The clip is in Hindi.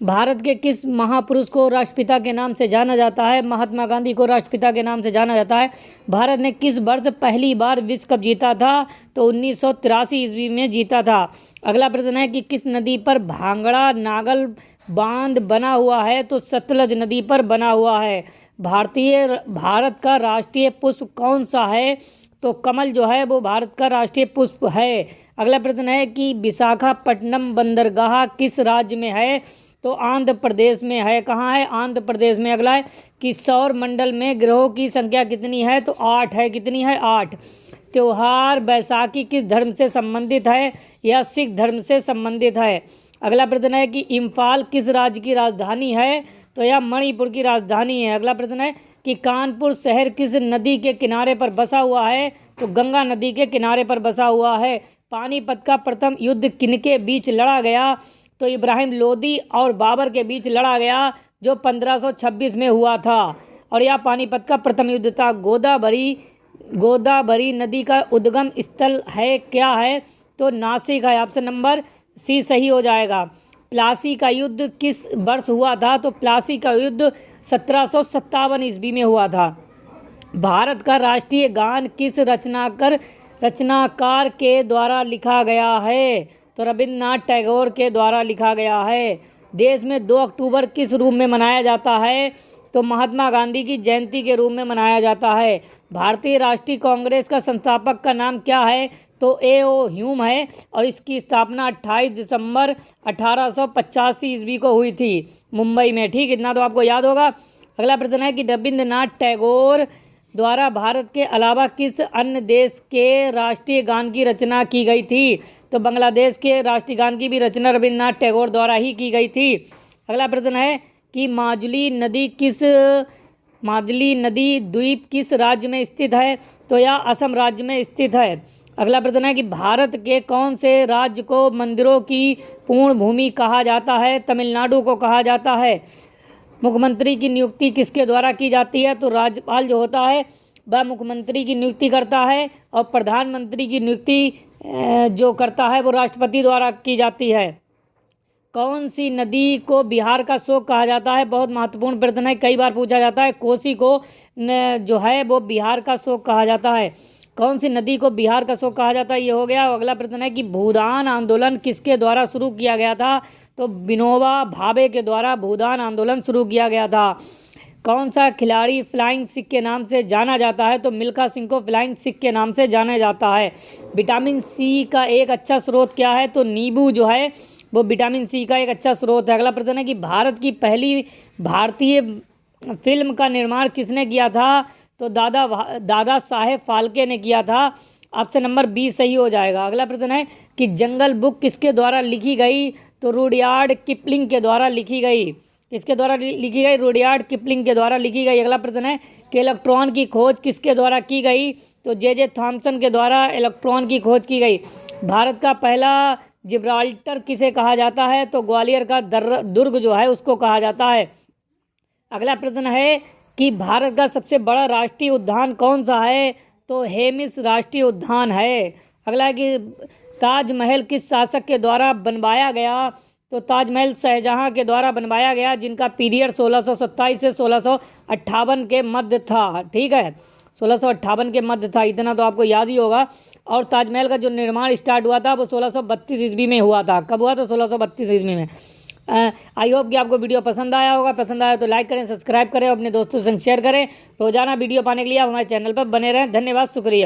भारत के किस महापुरुष को राष्ट्रपिता के नाम से जाना जाता है? महात्मा गांधी को राष्ट्रपिता के नाम से जाना जाता है। भारत ने किस वर्ष पहली बार विश्व कप जीता था? तो 1983 ईस्वी में जीता था। अगला प्रश्न है कि किस नदी पर भांगड़ा नागल बांध बना हुआ है? तो सतलज नदी पर बना हुआ है। भारत का राष्ट्रीय पुष्प कौन सा है? तो कमल जो है वो भारत का राष्ट्रीय पुष्प है। अगला प्रश्न है कि विशाखापट्टनम बंदरगाह किस राज्य में है? तो आंध्र प्रदेश में है। कहाँ है? आंध्र प्रदेश में। अगला है कि सौर मंडल में ग्रहों की संख्या कितनी है? तो 8 है। कितनी है? 8। त्योहार बैसाखी किस धर्म से संबंधित है? या सिख धर्म से संबंधित है। अगला प्रश्न है कि इम्फाल किस राज्य की राजधानी है? तो यह मणिपुर की राजधानी है। अगला प्रश्न है कि कानपुर शहर किस नदी के किनारे पर बसा हुआ है? तो गंगा नदी के किनारे पर बसा हुआ है। पानीपत का प्रथम युद्ध किनके बीच लड़ा गया? तो इब्राहिम लोदी और बाबर के बीच लड़ा गया, जो 1526 में हुआ था। और यह पानीपत का प्रथम युद्ध था। गोदावरी नदी का उद्गम स्थल है क्या है? तो नासिक है। ऑप्शन नंबर सी सही हो जाएगा। प्लासी का युद्ध किस वर्ष हुआ था? तो प्लासी का युद्ध 1757 ईस्वी में हुआ था। भारत का राष्ट्रीय गान किस रचनाकार के द्वारा लिखा गया है? तो रविन्द्रनाथ टैगोर के द्वारा लिखा गया है। देश में 2 अक्टूबर किस रूप में मनाया जाता है? तो महात्मा गांधी की जयंती के रूप में मनाया जाता है। भारतीय राष्ट्रीय कांग्रेस का संस्थापक का नाम क्या है? तो A.O. ह्यूम है और इसकी स्थापना 28 दिसंबर 1885 ईस्वी को हुई थी, मुंबई में। ठीक, इतना तो आपको याद होगा। अगला प्रश्न है कि रविन्द्रनाथ टैगोर द्वारा भारत के अलावा किस अन्य देश के राष्ट्रीय गान की रचना की गई थी? तो बांग्लादेश के राष्ट्रीय गान की भी रचना रविन्द्रनाथ टैगोर द्वारा ही की गई थी। अगला प्रश्न है कि माजुली नदी द्वीप किस राज्य में स्थित है? तो यह असम राज्य में स्थित है। अगला प्रश्न है कि भारत के कौन से राज्य को मंदिरों की पूर्ण भूमि कहा जाता है? तमिलनाडु को कहा जाता है। मुख्यमंत्री की नियुक्ति किसके द्वारा की जाती है? तो राज्यपाल जो होता है वह मुख्यमंत्री की नियुक्ति करता है, और प्रधानमंत्री की नियुक्ति जो करता है वो राष्ट्रपति द्वारा की जाती है। कौन सी नदी को बिहार का शोक कहा जाता है? बहुत महत्वपूर्ण प्रश्न है, कई बार पूछा जाता है। कोसी को जो है वो बिहार का शोक कहा जाता है। कौन सी नदी को बिहार का शोक कहा जाता है? ये हो गया। अगला प्रश्न है कि भूदान आंदोलन किसके द्वारा शुरू किया गया था? तो विनोबा भावे के द्वारा भूदान आंदोलन शुरू किया गया था। कौन सा खिलाड़ी फ्लाइंग सिख के नाम से जाना जाता है? तो मिल्खा सिंह को फ्लाइंग सिख के नाम से जाना जाता है। विटामिन सी का एक अच्छा स्रोत क्या है? तो नींबू जो है वो विटामिन सी का एक अच्छा स्रोत है। अगला प्रश्न है कि भारत की पहली भारतीय फिल्म का निर्माण किसने किया था? तो दादा साहेब फाल्के ने किया था। ऑप्शन नंबर बी सही हो जाएगा। अगला प्रश्न है कि जंगल बुक किसके द्वारा लिखी गई? तो रुडयार्ड किपलिंग के द्वारा लिखी गई। किसके द्वारा लिखी गई? रुडयार्ड किपलिंग के द्वारा लिखी गई। अगला प्रश्न है कि इलेक्ट्रॉन की खोज किसके द्वारा की गई? तो जे थॉमसन के द्वारा इलेक्ट्रॉन की खोज की गई। भारत का पहला जिब्राल्टर किसे कहा जाता है? तो ग्वालियर का दुर्ग जो है उसको कहा जाता है। अगला प्रश्न है कि भारत का सबसे बड़ा राष्ट्रीय उद्यान कौन सा है? तो हेमिस राष्ट्रीय उद्यान है। अगला है कि ताजमहल किस शासक के द्वारा बनवाया गया? तो ताजमहल शाहजहां के द्वारा बनवाया गया, जिनका पीरियड 1627 से 1658 के मध्य था। ठीक है, 1658 के मध्य था, इतना तो आपको याद ही होगा। और ताजमहल का जो निर्माण स्टार्ट हुआ था वो 1632 ईस्वी में हुआ था। कब हुआ था? 1632 ईस्वी में। आई होप कि आपको वीडियो पसंद आया होगा। पसंद आया तो लाइक करें, सब्सक्राइब करें, अपने दोस्तों से शेयर करें। रोजाना वीडियो पाने के लिए आप हमारे चैनल पर बने रहें। धन्यवाद, शुक्रिया।